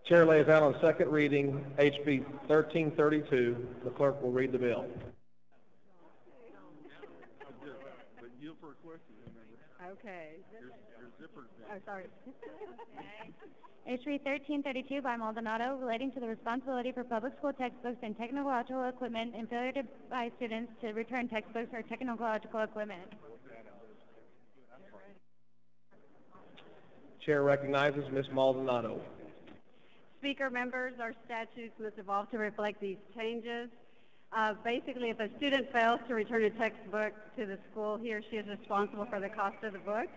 Chair lays out on second reading HB 1332. The clerk will read the bill. Okay. Oh, sorry. HB 1332 by Maldonado, relating to the responsibility for public school textbooks and technological equipment and failure by students to return textbooks or technological equipment. Chair recognizes Ms. Maldonado. Speaker, members, our statutes must evolve to reflect these changes. Basically, if a student fails to return a textbook to the school, he or she is responsible for the cost of the book.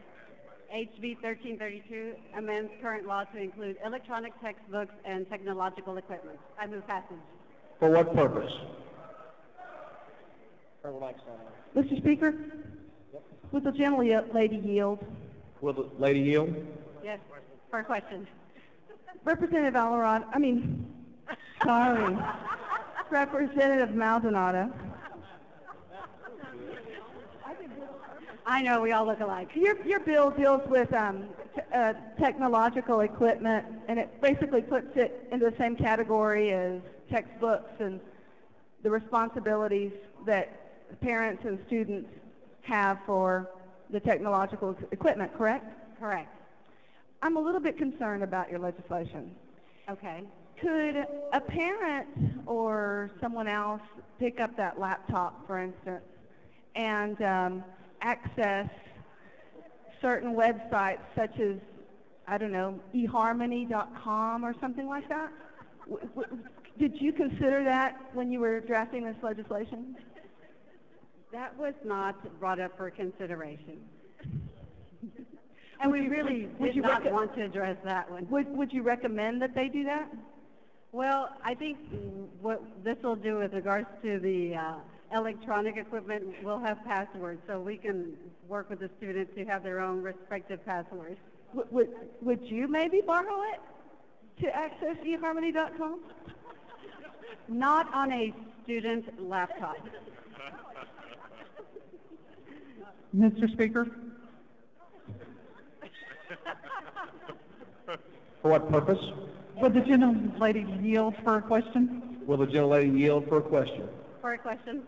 HB 1332 amends current law to include electronic textbooks and technological equipment. I move passage. For what purpose? Mr. Speaker, would the gentlelady yield? Will the lady yield? Yes, for a question. Representative Representative Maldonado. I know, we all look alike. Your bill deals with technological equipment, and it basically puts it into the same category as textbooks and the responsibilities that parents and students have for the technological equipment, correct? Correct. I'm a little bit concerned about your legislation. Okay. Could a parent or someone else pick up that laptop, for instance, and access certain websites such as, I don't know, eharmony.com or something like that? Did you consider that when you were drafting this legislation? That was not brought up for consideration. And we really did not want to address that one. Would you recommend that they do that? Well, I think what this will do with regards to the electronic equipment, we'll have passwords, so we can work with the students to have their own respective passwords. Would you maybe borrow it to access eharmony.com? Not on a student laptop. Mr. Speaker? For what purpose? Would the gentlelady yield for a question? Will the gentlelady yield for a question? For a question.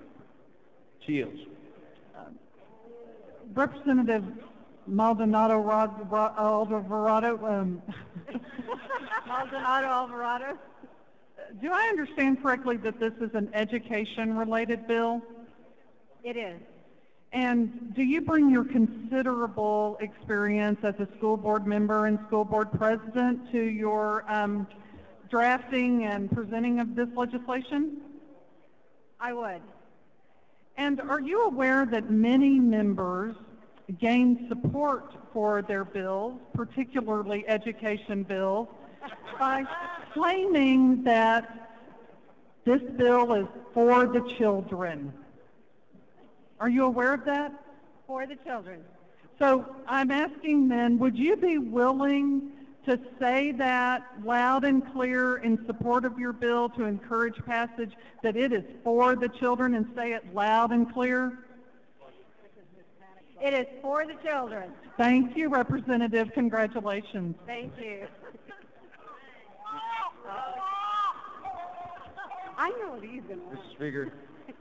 She yields. Representative Maldonado Alvarado. Maldonado Alvarado. Do I understand correctly that this is an education-related bill? It is. And do you bring your considerable experience as a school board member and school board president to your drafting and presenting of this legislation? I would. And are you aware that many members gain support for their bills, particularly education bills, by claiming that this bill is for the children? Are you aware of that? For the children. So I'm asking then, would you be willing to say that loud and clear in support of your bill to encourage passage, that it is for the children, and say it loud and clear? It is for the children. Thank you, Representative. Congratulations. Thank you. I know what he's going to Mr. Speaker,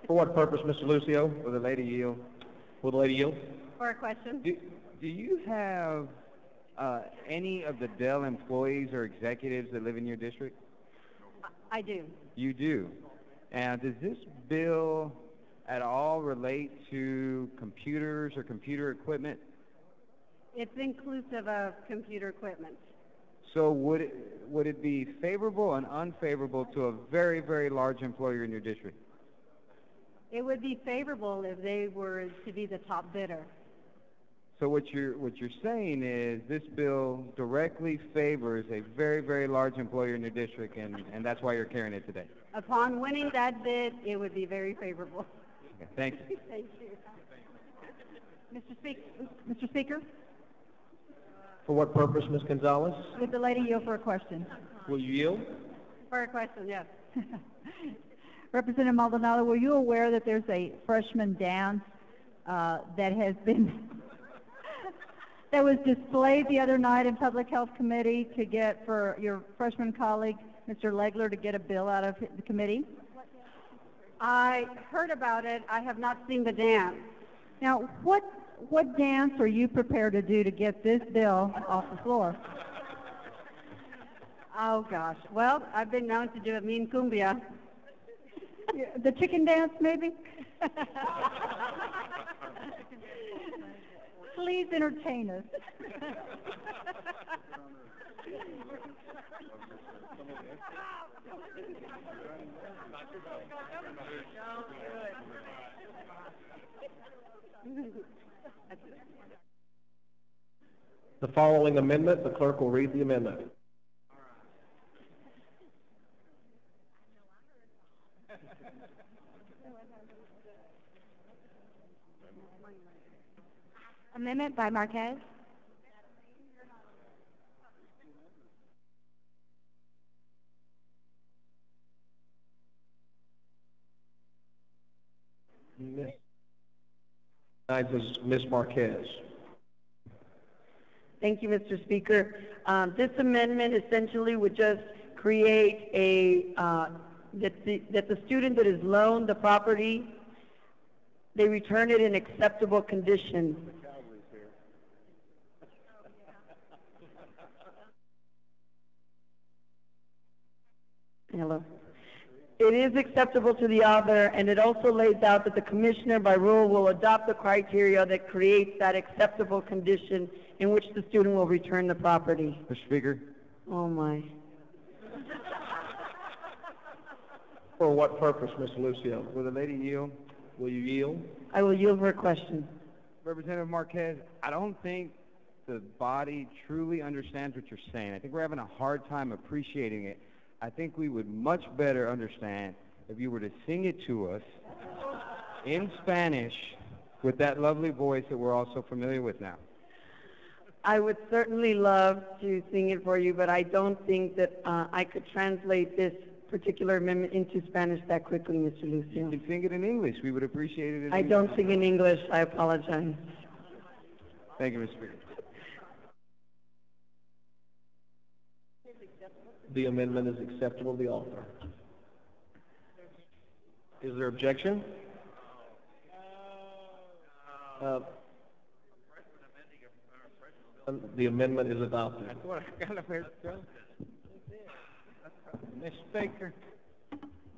for what purpose, Mr. Lucio? Will the lady yield? Will the lady yield? For a question. Do you have any of the Dell employees or executives that live in your district? I do. You do. And does this bill at all relate to computers or computer equipment? It's inclusive of computer equipment. So would it be favorable and unfavorable to a very, very large employer in your district? It would be favorable if they were to be the top bidder. So what you're saying is this bill directly favors a very, very large employer in your district, and that's why you're carrying it today. Upon winning that bid, it would be very favorable. Okay, thank you. Thank you. Mr. Speaker? For what purpose, Ms. Gonzalez? Would the lady yield for a question? Will you yield? For a question, yes. Representative Maldonado, were you aware that there's a freshman dance that has been that was displayed the other night in Public Health Committee to get for your freshman colleague, Mr. Legler, to get a bill out of the committee? I heard about it. I have not seen the dance. Now, what dance are you prepared to do to get this bill off the floor? Oh, gosh. Well, I've been known to do a mean cumbia. The chicken dance, maybe? Please entertain us. The following amendment, the clerk will read the amendment. Amendment by Marquez. Ms. Marquez. Thank you, Mr. Speaker. This amendment essentially would just create a, that the student that is loaned the property, they return it in acceptable condition. Hello. It is acceptable to the author, and it also lays out that the commissioner by rule will adopt the criteria that creates that acceptable condition in which the student will return the property. Mr. Speaker. Oh my. For what purpose, Mr. Lucio? Will the lady yield? Will you yield? I will yield her question. Representative Marquez, I don't think the body truly understands what you're saying. I think we're having a hard time appreciating it. I think we would much better understand if you were to sing it to us in Spanish with that lovely voice that we're all so familiar with now. I would certainly love to sing it for you, but I don't think that I could translate this particular amendment into Spanish that quickly, Mr. Lucio. You can sing it in English. We would appreciate it in I English. don't sing in English. I apologize. Thank you, Mr. Speaker. The amendment is acceptable to the author. Is there objection? The amendment is adopted. That's what I got up here to tell. Mr. Speaker,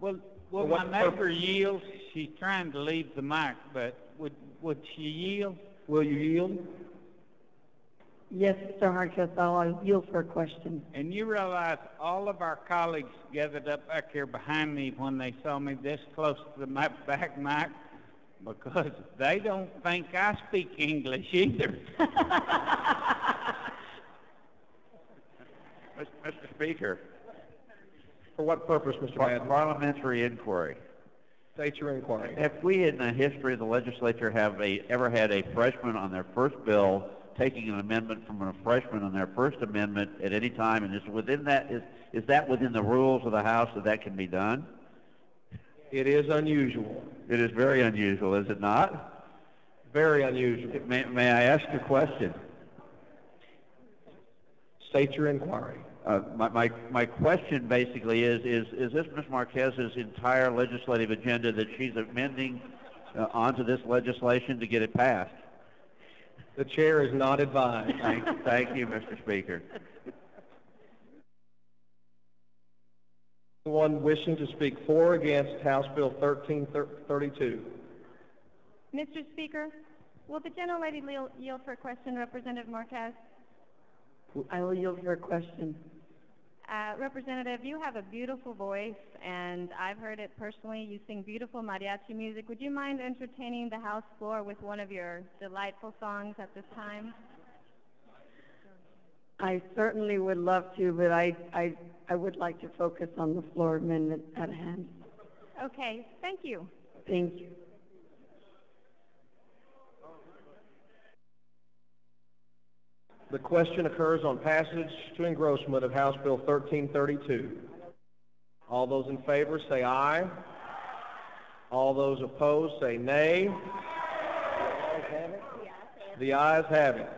will my neighbor yield? She's trying to leave the mic, but would she yield? Will you yield? Yes, Mr. Marquez, I'll yield for a question. And you realize all of our colleagues gathered up back here behind me when they saw me this close to the back mic, because they don't think I speak English either. Mr. Speaker. For what purpose, Mr. Madden? Parliamentary inquiry. State your inquiry. Have we in the history of the legislature ever had a freshman on their first bill taking an amendment from a freshman on their first amendment at any time, and is that within the rules of the House that can be done? It is unusual. It is very unusual, is it not? Very unusual. May I ask a question? State your inquiry. My question basically is this Ms. Marquez's entire legislative agenda that she's amending onto this legislation to get it passed? The chair is not advised. Thank you, Mr. Speaker. Anyone wishing to speak for or against House Bill 1332? Mr. Speaker, will the gentlelady yield for a question, Representative Marquez? I will yield for a question. Representative, you have a beautiful voice, and I've heard it personally. You sing beautiful mariachi music. Would you mind entertaining the House floor with one of your delightful songs at this time? I certainly would love to, but I would like to focus on the floor amendment at hand. Okay, thank you. Thank you. The question occurs on passage to engrossment of House Bill 1332. All those in favor say aye. All those opposed say nay. The ayes have it.